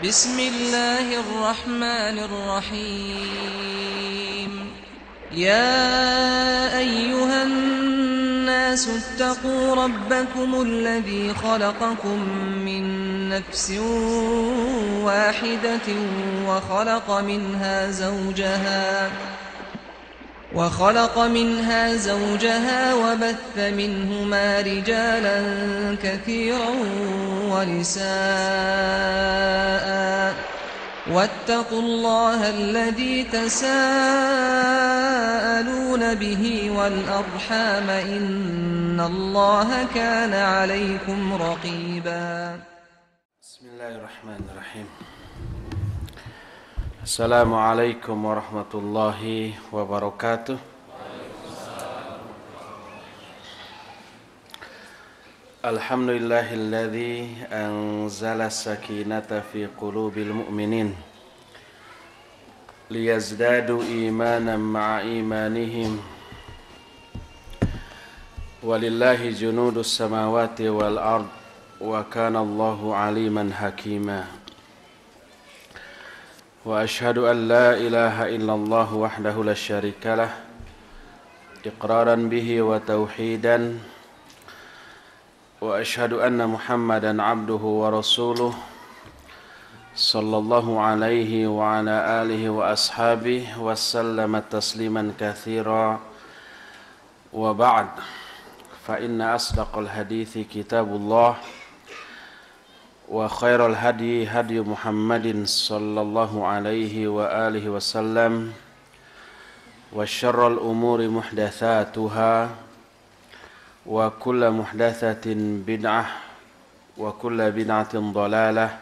بسم الله الرحمن الرحيم يا أيها الناس اتقوا ربكم الذي خلقكم من نفس واحدة وخلق منها زوجها وبث منهما رجالا كثيرا ونساء واتقوا الله الذي تساءلون به والأرحام إن الله كان عليكم رقيبا بسم الله الرحمن الرحيم. Assalamualaikum warahmatullahi wabarakatuh. Alhamdulillahilladzi anzala sakinata fi qulubil mu'minin liyazdadu imanan ma'a imanihim walillahi junudus samawati wal ard wa kana Allahu aliman hakima. Wa ashhadu an la ilaha illallah wahdahu la syarika lah iqraran bihi wa tauhidan wa ashhadu anna Muhammadan abduhu wa rasuluh sallallahu alaihi wa ala alihi wa ashabihi wa sallama tasliman katsira wa ba'd fa inna asdaqal hadithi kitabullah wa khairal hadi hadi Muhammadin sallallahu alaihi wa alihi wasallam wa syarrul umuri muhdatsatuha wa kullu muhdatsatin bid'ah wa kullu bid'atin dhalalah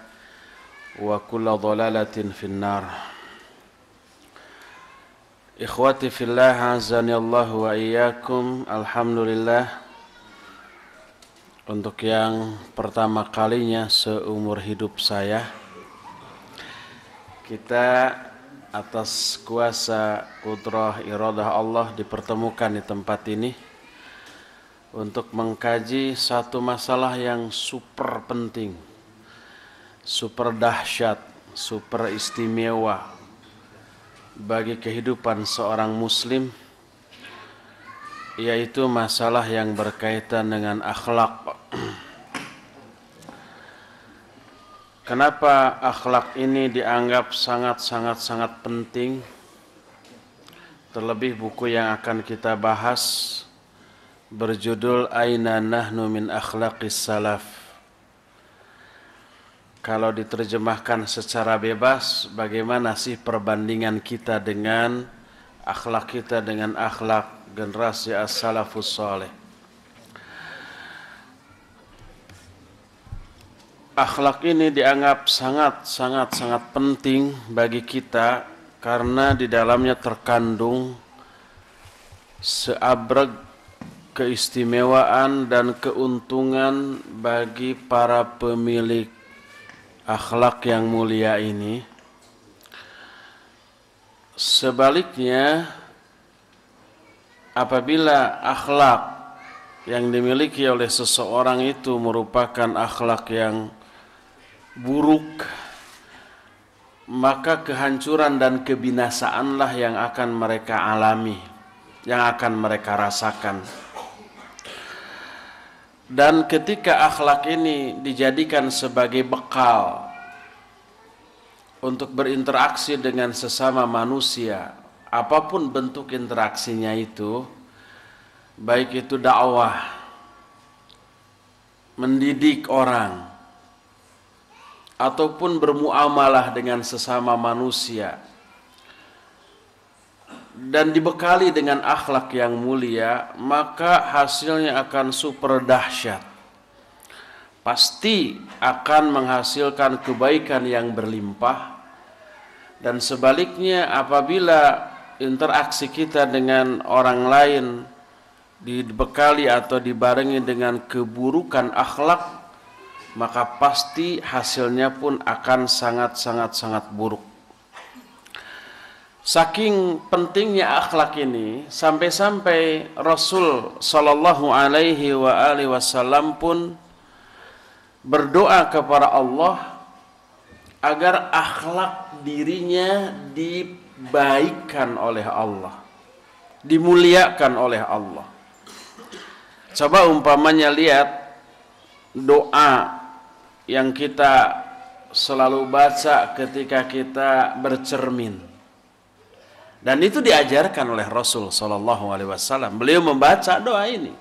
wa kullu dhalalatin finnar. Ikhwati fillah azani Allah wa iyyakum. Alhamdulillah, untuk yang pertama kalinya seumur hidup saya, kita atas kuasa qudrah iradah Allah dipertemukan di tempat ini untuk mengkaji satu masalah yang super penting, super dahsyat, super istimewa bagi kehidupan seorang muslim, yaitu masalah yang berkaitan dengan akhlak. Kenapa akhlak ini dianggap sangat penting? Terlebih buku yang akan kita bahas berjudul Aina Nahnu min Akhlaqis Salaf. Kalau diterjemahkan secara bebas, bagaimana sih perbandingan kita dengan akhlak kita dengan akhlak generasi as-salafus saleh? Akhlak ini dianggap sangat penting bagi kita karena di dalamnya terkandung seabrek keistimewaan dan keuntungan bagi para pemilik akhlak yang mulia ini. Sebaliknya, apabila akhlak yang dimiliki oleh seseorang itu merupakan akhlak yang buruk, maka kehancuran dan kebinasaanlah yang akan mereka alami, yang akan mereka rasakan. Dan ketika akhlak ini dijadikan sebagai bekal untuk berinteraksi dengan sesama manusia, apapun bentuk interaksinya itu, baik itu dakwah, mendidik orang, ataupun bermuamalah dengan sesama manusia, dan dibekali dengan akhlak yang mulia, maka hasilnya akan super dahsyat. Pasti akan menghasilkan kebaikan yang berlimpah. Dan sebaliknya, apabila interaksi kita dengan orang lain dibekali atau dibarengi dengan keburukan akhlak, maka pasti hasilnya pun akan sangat buruk. Saking pentingnya akhlak ini, sampai-sampai Rasul sallallahu alaihi wasallam pun berdoa kepada Allah agar akhlak dirinya dibaikkan oleh Allah, dimuliakan oleh Allah. Coba umpamanya lihat doa yang kita selalu baca ketika kita bercermin. Dan itu diajarkan oleh Rasul sallallahu alaihi wasallam. Beliau membaca doa ini.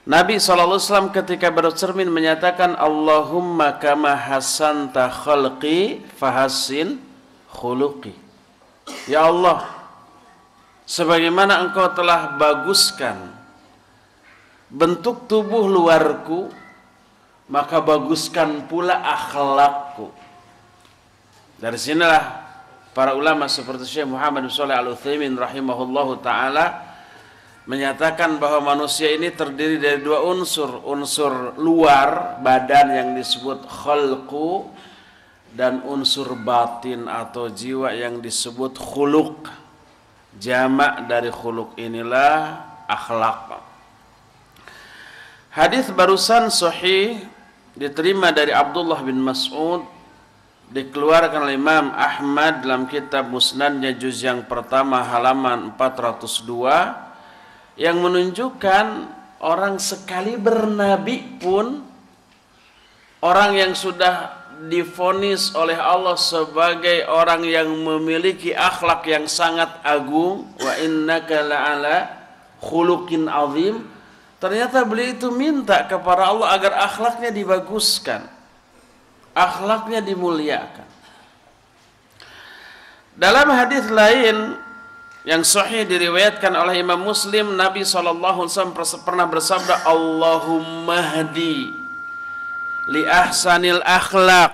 Nabi SAW ketika bercermin menyatakan, Allahumma kama hasanta khalqi fahassin khuluqi. Ya Allah, sebagaimana engkau telah baguskan bentuk tubuh luarku, maka baguskan pula akhlakku. Dari sinilah para ulama seperti Syekh Muhammad bin Shalih Al-Utsaimin rahimahullahu ta'ala menyatakan bahwa manusia ini terdiri dari dua unsur. Unsur luar badan yang disebut khalqu, dan unsur batin atau jiwa yang disebut khuluq. Jamak dari khuluq inilah akhlak. Hadis barusan sahih diterima dari Abdullah bin Mas'ud, dikeluarkan oleh Imam Ahmad dalam kitab Musnadnya juz yang pertama halaman 402, yang menunjukkan orang sekali bernabi pun, orang yang sudah divonis oleh Allah sebagai orang yang memiliki akhlak yang sangat agung, wa innaka la'ala khuluqin azim, ternyata beliau itu minta kepada Allah agar akhlaknya dibaguskan, akhlaknya dimuliakan. Dalam hadis lain yang sahih diriwayatkan oleh Imam Muslim, Nabi SAW pernah bersabda, Allahumma hdi li ahsanil akhlaq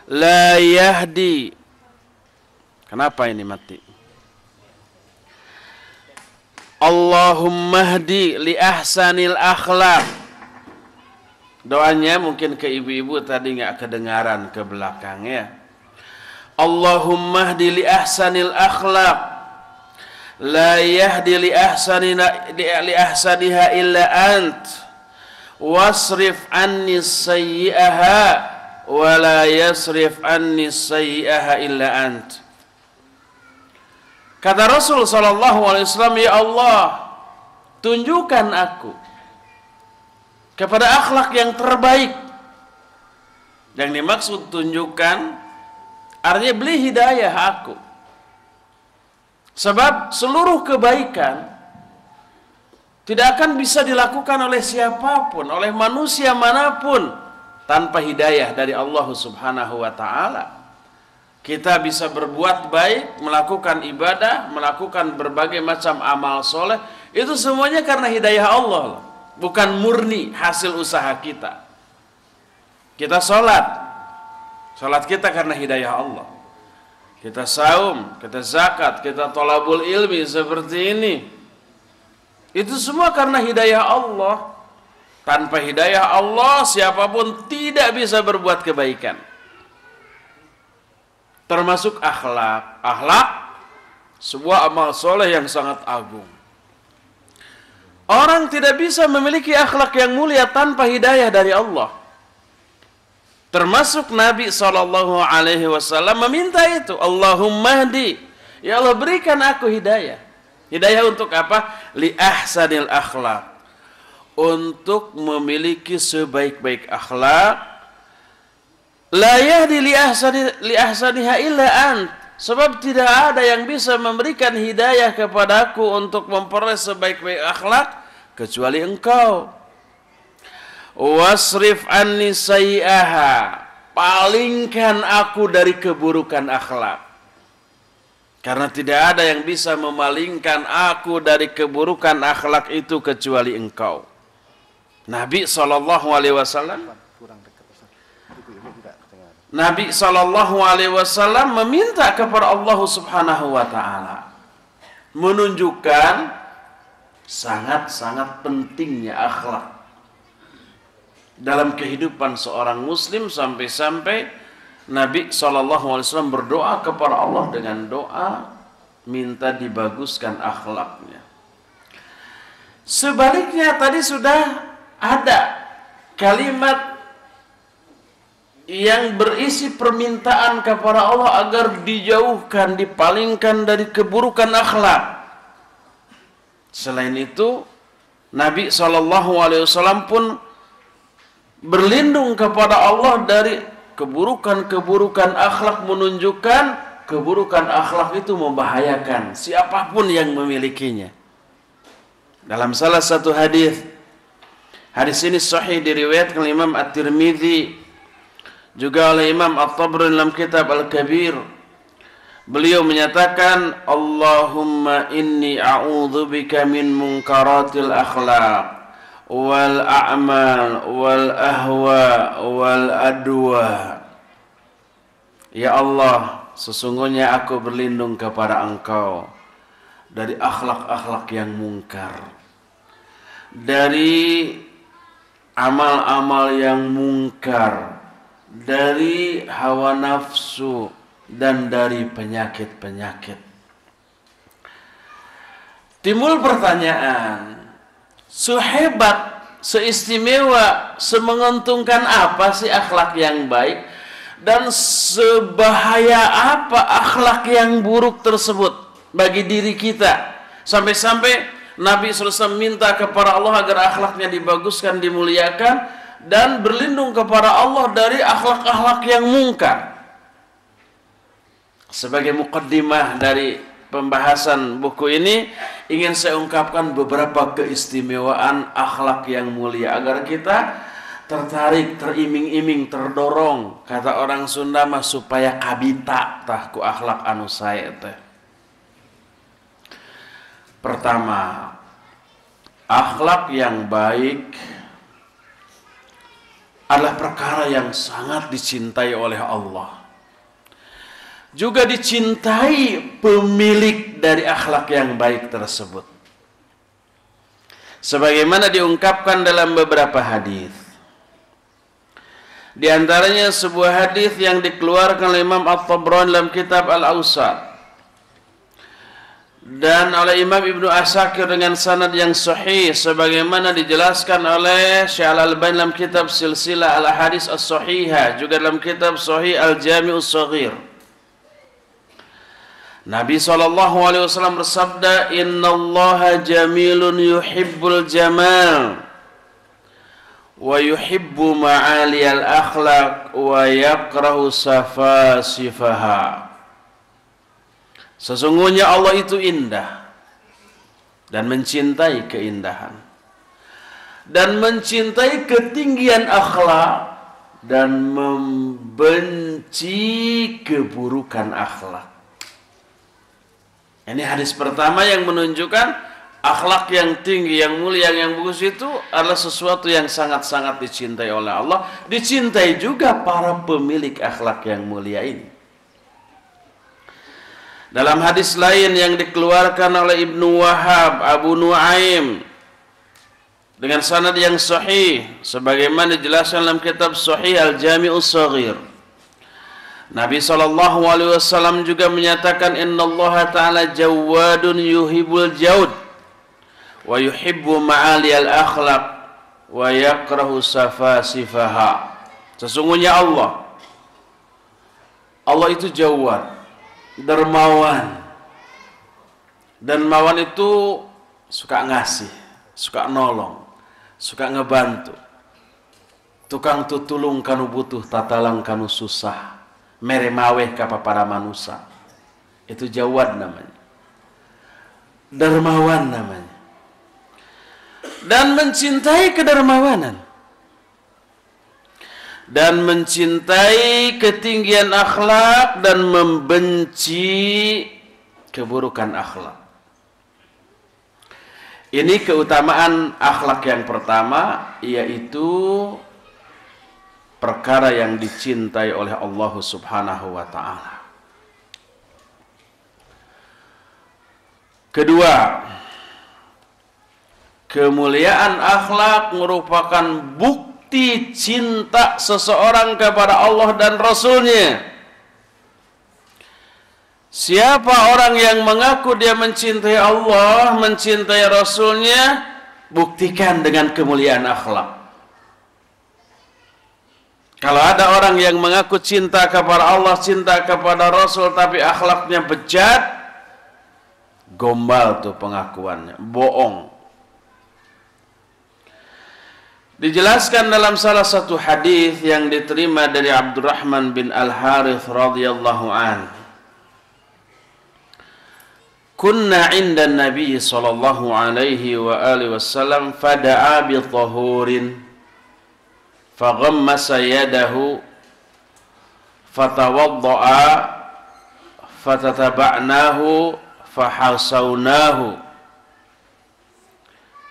la yahdi. Kenapa ini mati? Allahumma hdi li ahsanil akhlaq. Doanya mungkin ke ibu-ibu tadi nggak kedengaran ke belakang ya. Allahumma hdi li ahsanil akhlaq la yahdi li ahsaniha illa ant wasrif anni sayyi'aha wa la yasrif anni sayyi'aha illa ant. Kata Rasul sallallahu alaihi wasallam, ya Allah, tunjukkan aku kepada akhlak yang terbaik. Yang dimaksud tunjukkan artinya beli hidayah aku. Sebab seluruh kebaikan tidak akan bisa dilakukan oleh siapapun, oleh manusia manapun, tanpa hidayah dari Allah Subhanahu wa ta'ala. Kita bisa berbuat baik, melakukan ibadah, melakukan berbagai macam amal soleh, itu semuanya karena hidayah Allah, bukan murni hasil usaha kita. Kita sholat kita karena hidayah Allah. Kita saum, kita zakat, kita thalabul ilmi seperti ini. Itu semua karena hidayah Allah. Tanpa hidayah Allah, siapapun tidak bisa berbuat kebaikan. Termasuk akhlak. Akhlak, sebuah amal soleh yang sangat agung. Orang tidak bisa memiliki akhlak yang mulia tanpa hidayah dari Allah. Termasuk Nabi SAW meminta itu. Allahumma hdi. Ya Allah, berikan aku hidayah. Hidayah untuk apa? Li ahsanil akhlak. Untuk memiliki sebaik-baik akhlak. La yahdi li ahsaniha illa ant. Sebab tidak ada yang bisa memberikan hidayah kepadaku untuk memperoleh sebaik-baik akhlak kecuali engkau. Wasrif anni sayyi'aha, palingkan aku dari keburukan akhlak. Karena tidak ada yang bisa memalingkan aku dari keburukan akhlak itu kecuali engkau. Nabi SAW meminta kepada Allah Subhanahu wa ta'ala, menunjukkan sangat-sangat pentingnya akhlak dalam kehidupan seorang muslim, sampai-sampai Nabi SAW berdoa kepada Allah dengan doa minta dibaguskan akhlaknya. Sebaliknya tadi sudah ada kalimat yang berisi permintaan kepada Allah agar dijauhkan, dipalingkan dari keburukan akhlak. Selain itu, Nabi SAW pun berlindung kepada Allah dari keburukan-keburukan akhlak, menunjukkan keburukan akhlak itu membahayakan siapapun yang memilikinya. Dalam salah satu hadis ini sahih diriwayatkan oleh Imam At-Tirmidzi, juga oleh Imam At-Tabrani dalam kitab Al-Kabir. Beliau menyatakan, Allahumma inni a'udzubika min munkaratil akhlaq wal a'mal wal ahwa wal adwa. Ya Allah, sesungguhnya aku berlindung kepada Engkau dari akhlak-akhlak yang mungkar, dari amal-amal yang mungkar, dari hawa nafsu, dan dari penyakit-penyakit. Timbul pertanyaan, sehebat, seistimewa, semenguntungkan apa sih akhlak yang baik, dan sebahaya apa akhlak yang buruk tersebut bagi diri kita, sampai-sampai Nabi SAW minta kepada Allah agar akhlaknya dibaguskan, dimuliakan, dan berlindung kepada Allah dari akhlak-akhlak yang mungkar. Sebagai muqaddimah dari pembahasan buku ini, ingin saya ungkapkan beberapa keistimewaan akhlak yang mulia agar kita tertarik, teriming-iming, terdorong, kata orang Sunda mah, supaya kabita tah ku akhlak anu sae teh. Pertama, akhlak yang baik adalah perkara yang sangat dicintai oleh Allah. Juga dicintai pemilik dari akhlak yang baik tersebut. Sebagaimana diungkapkan dalam beberapa hadis. Di antaranya sebuah hadis yang dikeluarkan oleh Imam At-Tabrani dalam kitab Al-Awsat, dan oleh Imam Ibnu Asakir dengan sanad yang sahih, sebagaimana dijelaskan oleh Syekh Al-Albani dalam kitab Silsilah Al-Hadis As-Sahihah, juga dalam kitab Sahih Al-Jami'us Shaghir. Nabi SAW bersabda, Innallaha jamilun yuhibbul jamal wa yuhibbu ma'aliyal akhlaq wa yakrahu safasifaha. Sesungguhnya Allah itu indah dan mencintai keindahan, dan mencintai ketinggian akhlak, dan membenci keburukan akhlak. Ini hadis pertama yang menunjukkan akhlak yang tinggi, yang mulia, yang bagus itu adalah sesuatu yang sangat-sangat dicintai oleh Allah. Dicintai juga para pemilik akhlak yang mulia ini. Dalam hadis lain yang dikeluarkan oleh Ibnu Wahab, Abu Nuaim, dengan sanad yang sahih, sebagaimana dijelaskan dalam kitab Sahih Al-Jami'us Shaghir, Nabi SAW juga menyatakan, Innallaha ta'ala jawadun yuhibbul jawd wa yuhibbu ma'aliyal akhlaq wa yakrahu safasifaha. Sesungguhnya Allah itu jawad, dermawan. Dermawan itu suka ngasih, suka nolong, suka ngebantu, tukang tutulung kanu butuh, tatalang kanu susah, meremaweh kapa para manusia. Itu jawad namanya, dermawan namanya. Dan mencintai kedermawanan, dan mencintai ketinggian akhlak, dan membenci keburukan akhlak. Ini keutamaan akhlak yang pertama, yaitu perkara yang dicintai oleh Allah Subhanahu wa ta'ala. Kedua, kemuliaan akhlak merupakan bukti cinta seseorang kepada Allah dan Rasul-Nya. Siapa orang yang mengaku dia mencintai Allah, mencintai Rasul-Nya, buktikan dengan kemuliaan akhlak. Kalau ada orang yang mengaku cinta kepada Allah, cinta kepada Rasul, tapi akhlaknya bejat, gombal tuh pengakuannya, bohong. Dijelaskan dalam salah satu hadis yang diterima dari Abdurrahman bin Al-Harith radhiyallahu an. Kunna 'inda Nabi sallallahu alaihi wa alihi wasallam fada'a bi tahurin faghammasa yadahu fatawadda'a fatataba'nahu fahasawnahu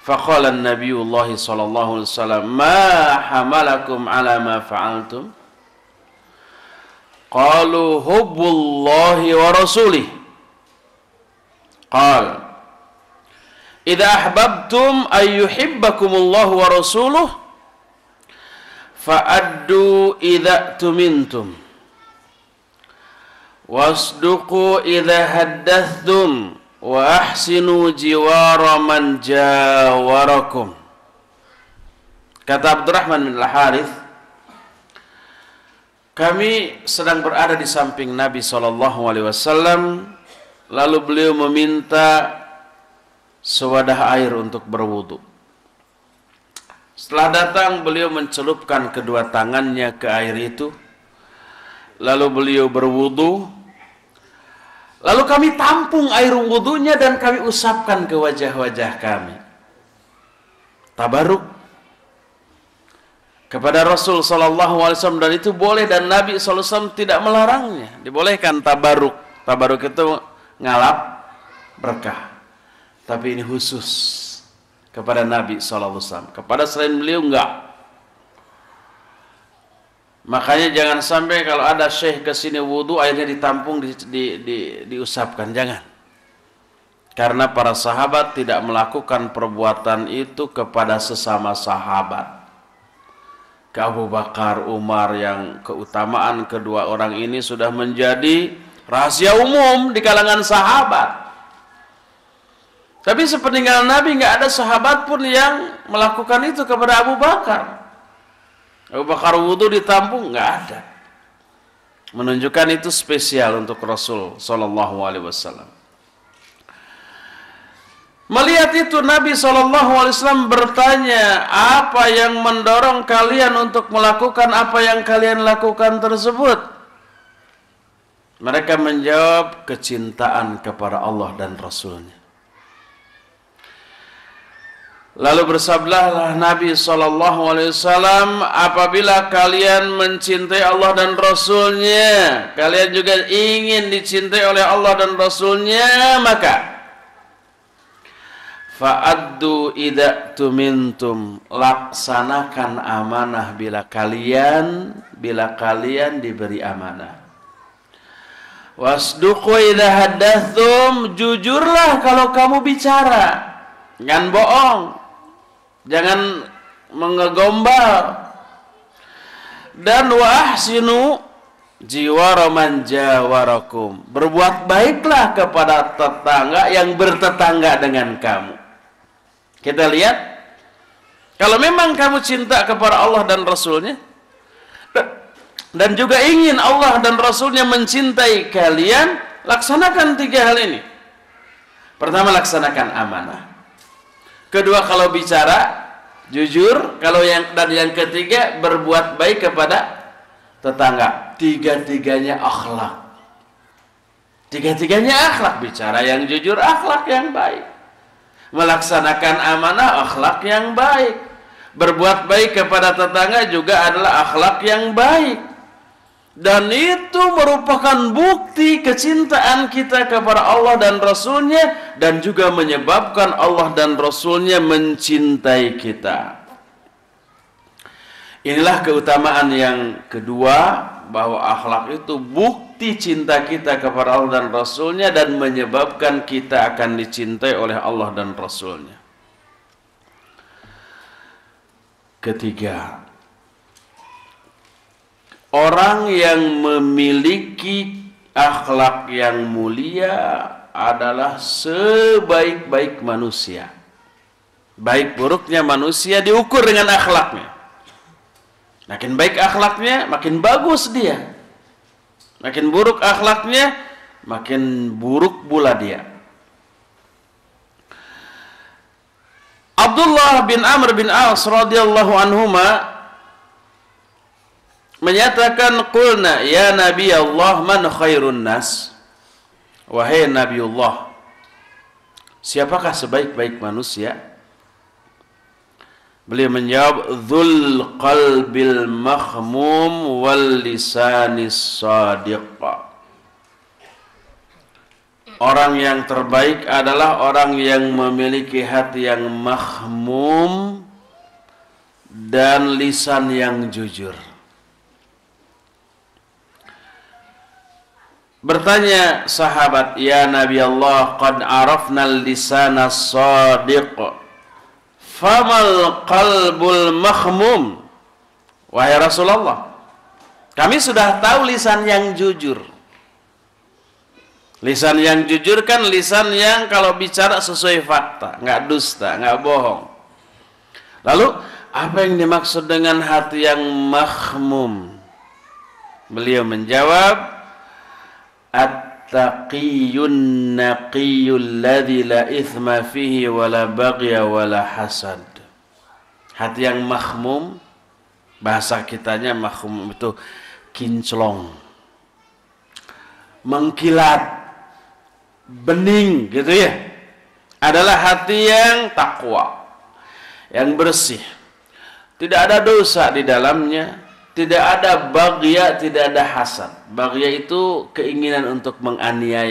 faqala an-nabiyullah sallallahu alaihi wasallam ma hamalakum ala ma fa'altum qalu hubbullahi wa rasulih qal idza ahbabtum ay yuhibbakumullahu wa rasuluhu fa'addu idza tumintum wasduqu idza haddathtum wa ahsinu jiwara man jawarakum. Kata Abdurrahman bin Al-Harith, kami sedang berada di samping Nabi SAW, lalu beliau meminta sewadah air untuk berwudu. Setelah datang, beliau mencelupkan kedua tangannya ke air itu, lalu beliau berwudu. Lalu kami tampung air wudunya dan kami usapkan ke wajah-wajah kami. Tabaruk kepada Rasul sallallahu alaihi wasallam, dan itu boleh, dan Nabi sallallahu alaihi wasallam tidak melarangnya. Dibolehkan tabaruk. Tabaruk itu ngalap berkah. Tapi ini khusus kepada Nabi sallallahu alaihi wasallam. Kepada selain beliau enggak. Makanya jangan sampai kalau ada syekh ke sini wudu, airnya ditampung, diusapkan, jangan. Karena para sahabat tidak melakukan perbuatan itu kepada sesama sahabat. Ke Abu Bakar, Umar, yang keutamaan kedua orang ini sudah menjadi rahasia umum di kalangan sahabat. Tapi sepeninggal Nabi nggak ada sahabat pun yang melakukan itu kepada Abu Bakar. Abu Bakar wudu ditampung, nggak ada. Menunjukkan itu spesial untuk Rasul sallallahu alaihi wasallam. Melihat itu Nabi sallallahu alaihi wasallam bertanya, apa yang mendorong kalian untuk melakukan apa yang kalian lakukan tersebut? Mereka menjawab, kecintaan kepada Allah dan Rasulnya. Lalu bersabdalah Nabi SAW, apabila kalian mencintai Allah dan Rasulnya, kalian juga ingin dicintai oleh Allah dan Rasulnya, maka fa'addu idza tumintum, laksanakan amanah bila kalian diberi amanah. Wasduqu idza haddatsum, jujurlah kalau kamu bicara, jangan bohong. Jangan mengegombal. Dan wa ahsinu jiwara man jawarakum, berbuat baiklah kepada tetangga yang bertetangga dengan kamu. Kita lihat, kalau memang kamu cinta kepada Allah dan Rasulnya, dan juga ingin Allah dan Rasulnya mencintai kalian, laksanakan tiga hal ini. Pertama, laksanakan amanah. Kedua, kalau bicara jujur. Dan yang ketiga, berbuat baik kepada tetangga. Tiga-tiganya akhlak. Tiga-tiganya akhlak. Bicara yang jujur, akhlak yang baik. Melaksanakan amanah, akhlak yang baik. Berbuat baik kepada tetangga juga adalah akhlak yang baik. Dan itu merupakan bukti kecintaan kita kepada Allah dan Rasulnya, dan juga menyebabkan Allah dan Rasulnya mencintai kita. Inilah keutamaan yang kedua, bahwa akhlak itu bukti cinta kita kepada Allah dan Rasulnya, dan menyebabkan kita akan dicintai oleh Allah dan Rasulnya. Ketiga, orang yang memiliki akhlak yang mulia adalah sebaik-baik manusia. Baik buruknya manusia diukur dengan akhlaknya. Makin baik akhlaknya, makin bagus dia. Makin buruk akhlaknya, makin buruk pula dia. Abdullah bin Amr bin As radhiyallahu anhuma menyatakan, qulna ya Nabi Allah, man khairun nas? Wahai Nabiullah, siapakah sebaik-baik manusia? Beliau menjawab, dzul qalbil makhmum wal lisanis sadiq. Orang yang terbaik adalah orang yang memiliki hati yang makhmum dan lisan yang jujur. Bertanya sahabat, ya Nabi Allah, qad arafna al-lisana as-sadiq, famal qalbul makhmum? Wahai Rasulullah, kami sudah tahu lisan yang jujur. Lisan yang jujur kan lisan yang kalau bicara sesuai fakta, nggak dusta, nggak bohong. Lalu apa yang dimaksud dengan hati yang makhmum? Beliau menjawab, at-taqiyyun naqiyyul ladzi la itsma fihi wala baghya wala hasad. Hati yang makhmum, bahasa kitanya makhmum itu kinclong, mengkilat, bening gitu ya, adalah hati yang takwa, yang bersih, tidak ada dosa di dalamnya, tidak ada baghya, tidak ada hasad. Baghya itu keinginan untuk menganiaya